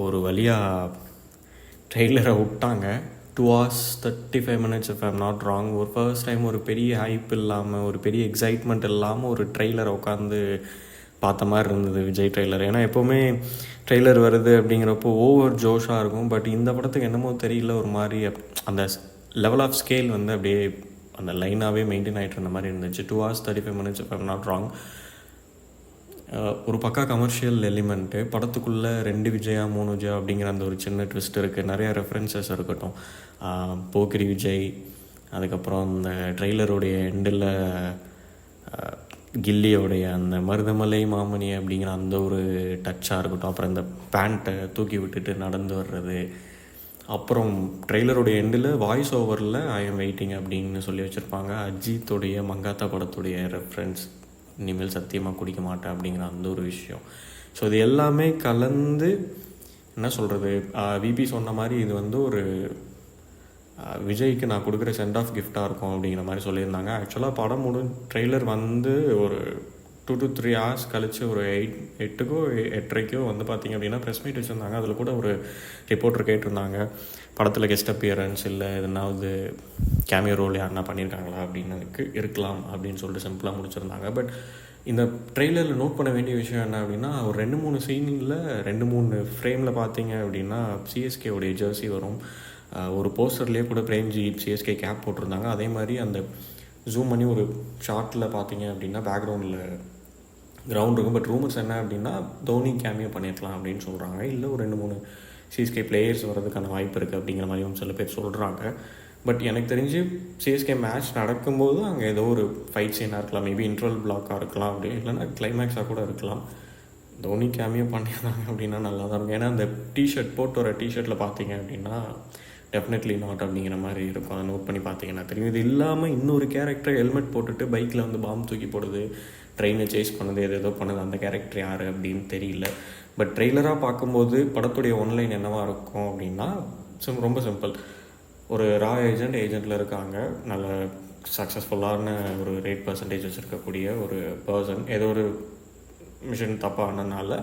ஒரு வழியாக ட்ரெய்லரை விட்டாங்க. 2 hours 35 minutes if I'm not wrong. ஒரு ஃபர்ஸ்ட் டைம் ஒரு பெரிய ஹைப் இல்லாமல், ஒரு பெரிய எக்ஸைட்மெண்ட் இல்லாமல் ஒரு ட்ரெய்லரை உட்காந்து பார்த்த மாதிரி இருந்தது விஜய் ட்ரெய்லர். ஏன்னா எப்போவுமே ட்ரெய்லர் வருது அப்படிங்கிறப்போ ஓவர் ஜோஷாக இருக்கும். பட் இந்த படத்துக்கு என்னமோ தெரியல, ஒரு மாதிரி அந்த லெவல் ஆஃப் ஸ்கேல் வந்து அப்படியே அந்த லைனாகவே மெயின்டைன் ஆகிட்டு இருந்த மாதிரி இருந்துச்சு. 2 hours 35 minutes if I'm not wrong. ஒரு பக்கா கமர்ஷியல் எலிமெண்ட்டு படத்துக்குள்ளே 2 விஜயா 3 விஜயா அப்படிங்கிற அந்த ஒரு சின்ன ட்விஸ்ட் இருக்குது. நிறையா ரெஃபரன்சஸ் இருக்கட்டும். போக்கிரி விஜய், அதுக்கப்புறம் அந்த ட்ரெய்லருடைய எண்டில் கில்லியோடைய அந்த மருதமலை மாமணி அப்படிங்கிற அந்த ஒரு டச்சாக இருக்கட்டும். அப்புறம் இந்த பேண்ட்டை தூக்கி விட்டுட்டு நடந்து வர்றது. அப்புறம் ட்ரெய்லருடைய எண்டில் வாய்ஸ் ஓவரில் ஐ எம் வெயிட்டிங் அப்படின்னு சொல்லி வச்சுருப்பாங்க. அஜித்துடைய மங்காத்தா படத்துடைய ரெஃபரன்ஸ், இனிமேல் சத்தியமாக குடிக்க மாட்டேன் அப்படிங்கிற அந்த ஒரு விஷயம். ஸோ இது எல்லாமே கலந்து என்ன சொல்கிறது, விபி சொன்ன மாதிரி இது வந்து ஒரு விஜய்க்கு நான் கொடுக்குற சென்ட் ஆஃப் கிஃப்டாக இருக்கும் அப்படிங்கிற மாதிரி சொல்லியிருந்தாங்க. ஆக்சுவலாக படம் ட்ரெய்லர் வந்து ஒரு 2 to 3 hours கழித்து ஒரு 8க்கோ 8:30க்கோ வந்து பார்த்திங்க அப்படின்னா ப்ரெஸ் மீட் வச்சுருந்தாங்க. அதில் கூட ஒரு ரிப்போர்ட்டர் கேட்டிருந்தாங்க, படத்தில் கெஸ்ட் அப்பியரன்ஸ் இல்லை எதனாவது கேமியோ ரோல் யாருன்னா பண்ணியிருக்காங்களா அப்படின்னு இருக்கலாம் அப்படின்னு சொல்லிட்டு சிம்பிளாக முடிச்சிருந்தாங்க. பட் இந்த ட்ரெய்லரில் நோட் பண்ண வேண்டிய விஷயம் என்ன அப்படின்னா, ஒரு 2-3 சீனில் 2-3 ஃப்ரேமில் பார்த்தீங்க அப்படின்னா சிஎஸ்கேவுடைய ஜெர்சி வரும். ஒரு போஸ்டர்லேயே கூட பிரேம்ஜி சிஎஸ்கே கேப் போட்டிருந்தாங்க. அதே மாதிரி அந்த ஜூம் பண்ணி ஒரு ஷார்ட்டில் பார்த்தீங்க அப்படின்னா பேக்ரவுண்டில் கிரவுண்ட் இருக்கும். பட் ரூமர்ஸ் என்ன அப்படின்னா தோனி கேமியோ பண்ணியிருக்கலாம் அப்படின்னு சொல்கிறாங்க. இல்லை ஒரு 2-3 சிஎஸ்கே பிளேயர்ஸ் வர்றதுக்கான வாய்ப்பு இருக்குது அப்படிங்கிற மாதிரியும் சில பேர் சொல்கிறாங்க. பட் எனக்கு தெரிஞ்சு சிஎஸ்கே மேட்ச் நடக்கும்போது அங்கே ஏதோ ஒரு ஃபைட் சீனாக இருக்கலாம், மேபி இன்ட்ரவல் பிளாக்காக இருக்கலாம், அப்படி இல்லைன்னா கிளைமேக்ஸாக கூட இருக்கலாம். தோனி கேமியோ பண்ணியிருந்தாங்க அப்படின்னா நல்லா தான் இருக்கும். ஏன்னா அந்த டிஷர்ட் போட்டு வர டிஷர்ட்டில் பார்த்தீங்க அப்படின்னா டெஃபினெட்லி நாட் அப்படிங்கிற மாதிரி இருக்கும். அதை நோட் பண்ணி பார்த்தீங்கன்னா தெரியும். இது இல்லாமல் இன்னொரு கேரக்டர் ஹெல்மெட் போட்டுட்டு பைக்கில் வந்து பாம்பு தூக்கி போடுது, ட்ரெயினை சேஸ் பண்ணுது, ஏதோ பண்ணுது. அந்த கேரக்டர் யார் அப்படின்னு தெரியல. பட் ட்ரெய்லராக பார்க்கும்போது படத்துடைய ஒன்லைன் என்னவாக இருக்கும் அப்படின்னா ரொம்ப சிம்பிள். ஒரு ரா ஏஜெண்டில் இருக்காங்க, நல்ல சக்ஸஸ்ஃபுல்லான ஒரு ரேட் பர்சன்டேஜ் வச்சுருக்கக்கூடிய ஒரு பர்சன். ஏதோ ஒரு மிஷன் தப்பானனால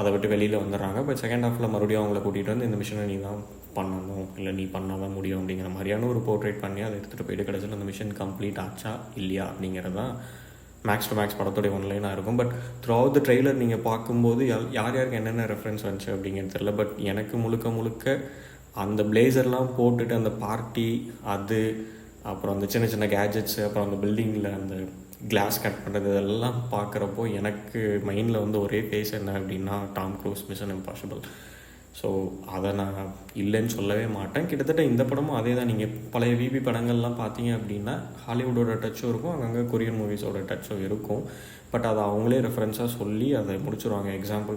அதை விட்டு வெளியில் வந்துடுறாங்க. பட் செகண்ட் ஹாஃபில் மறுபடியும் அவங்கள கூட்டிகிட்டு வந்து இந்த மிஷனை நீ தான் பண்ணணும், இல்லை நீ பண்ணால் தான் முடியும் அப்படிங்கிற மாதிரியான ஒரு போர்ட்ரேட் பண்ணி அதை எடுத்துகிட்டு போயிட்டு கடைசியில் அந்த மிஷன் கம்ப்ளீட் ஆச்சா இல்லையா அப்படிங்கிறது தான் மேக்ஸ் டு மேக்ஸ் படத்துடைய ஒன்லைனாக இருக்கும். But through out the trailer நீங்கள் பார்க்கும்போது யாருக்கு என்னென்ன ரெஃபரன்ஸ் வந்துச்சு அப்படிங்கிறது தெரியல. பட் எனக்கு முழுக்க அந்த பிளேசர்லாம் போட்டுட்டு அந்த பார்ட்டி, அது அப்புறம் அந்த சின்ன சின்ன கேஜெட்ஸு, அப்புறம் அந்த பில்டிங்கில் அந்த கிளாஸ் கட் பண்ணுறது, இதெல்லாம் பார்க்குறப்போ எனக்கு மைண்டில் வந்து ஒரே ஃபேஸ் என்ன அப்படின்னா Tom cruise mission impossible. So அதை நான் இல்லைன்னு சொல்லவே மாட்டேன். கிட்டத்தட்ட இந்த படமும் அதே தான். நீங்கள் பழைய விபி படங்கள்லாம் பார்த்தீங்க அப்படின்னா ஹாலிவுட்டோட டச்சும் இருக்கும், அங்கங்கே கொரியன் மூவிஸோட டச்சும் இருக்கும். பட் அதை அவங்களே ரெஃபரன்ஸாக சொல்லி அதை முடிச்சுருவாங்க.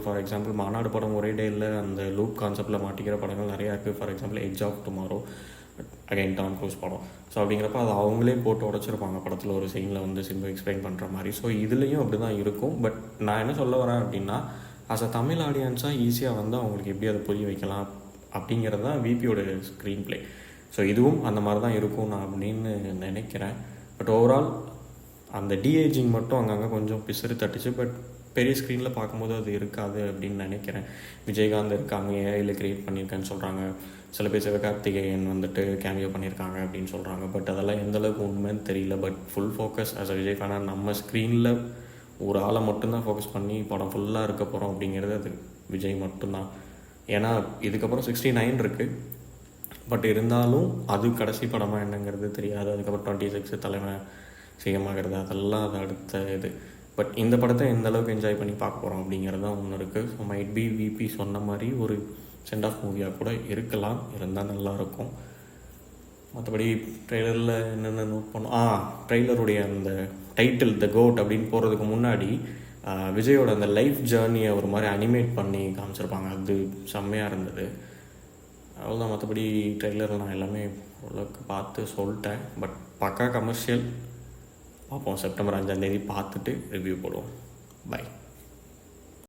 ஃபார் எக்ஸாம்பிள் மாநாடு படம் ஒரே டேயில் அந்த லூப் கான்செப்டில் மாட்டிக்கிற படங்கள் நிறையா இருக்குது. For example Edge of Tomorrow, again Tom Cruise படம். ஸோ அப்படிங்கிறப்ப அதை அவங்களே போட்டு உடச்சிருப்பாங்க படத்தில் ஒரு சீனில் வந்து சிம்பு எக்ஸ்பிளைன் பண்ணுற மாதிரி. ஸோ இதுலேயும் அப்படி தான் இருக்கும். பட் நான் என்ன சொல்ல வரேன் அப்படின்னா, ஆஸ் அ தமிழ் ஆடியன்ஸாக ஈஸியாக வந்து அவங்களுக்கு எப்படி அதை புரிய வைக்கலாம் அப்படிங்கிறது தான் விபியோட ஸ்க்ரீன் ப்ளே. ஸோ இதுவும் அந்த மாதிரி தான் இருக்கும் நான் அப்படின்னு நினைக்கிறேன். பட் ஓவரால் அந்த டிஏஜிங் மட்டும் அங்கங்கே கொஞ்சம் பிசுறு தட்டுச்சு. பட் பெரிய ஸ்க்ரீனில் பார்க்கும்போது அது இருக்காது அப்படின்னு நினைக்கிறேன். விஜயகாந்த் இருக்காங்க, ஏஐயில் க்ரியேட் பண்ணியிருக்கேன்னு சொல்கிறாங்க. சில பேர் சிவகார்த்திகேயன் வந்துட்டு கேமியோ பண்ணியிருக்காங்க அப்படின்னு சொல்கிறாங்க. பட் அதெல்லாம் எந்தளவுக்கு உண்மைன்னு தெரியல. But full focus as a Vijay ஃபேனாக நம்ம ஸ்க்ரீனில் ஒரு ஆளை மட்டும்தான் ஃபோக்கஸ் பண்ணி படம் ஃபுல்லாக இருக்க போகிறோம் அப்படிங்கிறது அது விஜய் மட்டும்தான். ஏன்னா இதுக்கப்புறம் 69 இருக்குது. பட் இருந்தாலும் அது கடைசி படமாக என்னங்கிறது தெரியாது. அதுக்கப்புறம் 26 தலைமை சிஎம்மாகிறது, அதெல்லாம் அது அடுத்த இது. பட் இந்த படத்தை எந்த அளவுக்கு என்ஜாய் பண்ணி பார்க்க போகிறோம் அப்படிங்கிறது தான் ஒன்று இருக்குது. ஸோ மைட் பி விபி சொன்ன மாதிரி ஒரு சென்ட் ஆஃப் மூவியாக கூட இருக்கலாம், இருந்தால் நல்லாயிருக்கும். மற்றபடி ட்ரெய்லரில் என்னென்ன நோட் பண்ணோம், ட்ரெய்லருடைய அந்த டைட்டில் த கோட் அப்படின்னு போகிறதுக்கு முன்னாடி விஜயோட அந்த லைஃப் ஜேர்னியை ஒரு மாதிரி அனிமேட் பண்ணி காமிச்சிருப்பாங்க. அது செம்மையாக இருந்தது. அவ்வளோதான். மற்றபடி ட்ரெய்லரில் நான் எல்லாமே ஓரளவுக்கு பார்த்து சொல்லிட்டேன். பட் பக்கா கமர்ஷியல். பார்ப்போம், செப்டம்பர் 5 பார்த்துட்டு ரிவ்யூ போடுவோம். பை.